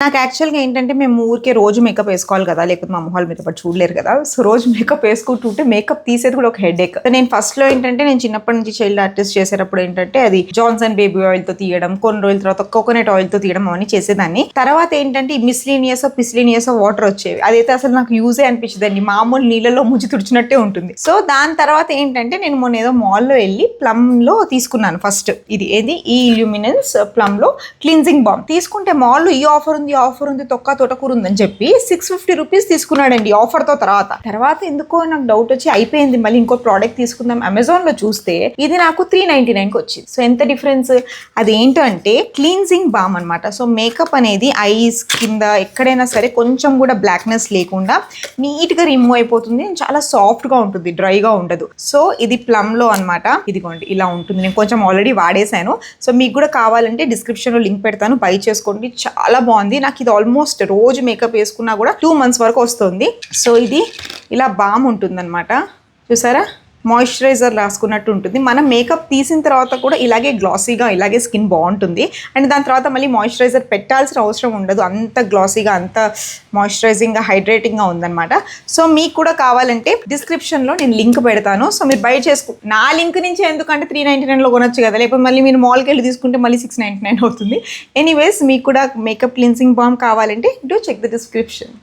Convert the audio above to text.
నాకు యాక్చువల్‌గా ఏంటంటే మేము ఊరికే రోజు మేకప్ వేసుకోవాలి కదా! లేకపోతే మా మొహాలు మీతో పాటు చూడలేరు కదా! సో, రోజు మేకప్ వేసుకుంటుంటే మేకప్ తీసేది కూడా ఒక హెడేక్. నేను ఫస్ట్‌లో ఏంటంటే నేను చిన్నప్పటి నుంచి చైల్డ్ ఆర్టిస్ట్ చేసేటప్పుడు ఏంటంటే అది జాన్సన్ బేబీ ఆయిల్‌తో తీయడం, కొన్ని రోజుల తర్వాత కోకోనట్ ఆయిల్‌తో తీయడం అవన్నీ చేసేదాన్ని. తర్వాత ఏంటంటే ఈ పిస్లీనియస్ వాటర్ వచ్చేవి. అదైతే అసలు నాకు యూజే అనిపించదండి. మామూలు నీళ్ళలో ముంచి తుడిచినట్టే ఉంటుంది. సో, దాని తర్వాత ఏంటంటే నేను మొన్న ఏదో మాల్‌లో వెళ్ళి ప్లమ్‌లో తీసుకున్నాను ఫస్ట్. ఏది ఈ ఇల్యూమినెన్స్ ప్లమ్‌లో క్లీన్జింగ్ బామ్ తీసుకుంటే మాల్‌లో ఈ ఆఫర్ ఉంది తొక్క తోటకూర ఉందని చెప్పి 650 రూపీస్ తీసుకున్నాడండి ఆఫర్తో. తర్వాత ఎందుకో నాకు డౌట్ వచ్చి అయిపోయింది, మళ్ళీ ఇంకో ప్రోడక్ట్ తీసుకుందాం అమెజాన్ లో చూస్తే ఇది నాకు 399 కి వచ్చింది. సో ఎంత డిఫరెన్స్. అదేంటంటే క్లీన్జింగ్ బామ్ అనమాట. సో మేకప్ అనేది ఐస్ కింద ఎక్కడైనా సరే కొంచెం కూడా బ్లాక్నెస్ లేకుండా నీట్ గా రిమూవ్ అయిపోతుంది, చాలా సాఫ్ట్ గా ఉంటుంది, డ్రైగా ఉండదు. సో ఇది ప్లమ్ లో అనమాట. ఇదిగోండి ఇలా ఉంటుంది. నేను కొంచెం ఆల్రెడీ వాడేశాను. సో మీకు కూడా కావాలంటే డిస్క్రిప్షన్ లో లింక్ పెడతాను, బై చేసుకోండి. చాలా బాగుంది. నాకు ఇది ఆల్మోస్ట్ రోజు మేకప్ వేసుకున్నా కూడా 2 months వరకు వస్తుంది. సో ఇది ఇలా బామ్ ఉంటుంది అనమాట. చూసారా, మాయిశ్చరైజర్ రాసుకున్నట్టు ఉంటుంది. మనం మేకప్ తీసిన తర్వాత కూడా ఇలాగే గ్లాసీగా ఇలాగే స్కిన్ బాగుంటుంది. అండ్ దాని తర్వాత మళ్ళీ మాయిశ్చరైజర్ పెట్టాల్సిన అవసరం ఉండదు. అంత గ్లాసీగా అంత మాయిశ్చరైజింగ్గా హైడ్రేటింగ్గా ఉందన్నమాట. సో మీకు కూడా కావాలంటే డిస్క్రిప్షన్లో నేను లింక్ పెడతాను. సో మీరు బై చేసుకో. నా లింక్ నుంచి ఎందుకంటే 399లో కొనొచ్చు కదా, లేకపోతే మళ్ళీ మీరు మాల్కి వెళ్ళి తీసుకుంటే మళ్ళీ 699 అవుతుంది. ఎనీవేస్ మీకు కూడా మేకప్ క్లీన్సింగ్ బామ్ కావాలంటే డూ చెక్ ద డిస్క్రిప్షన్.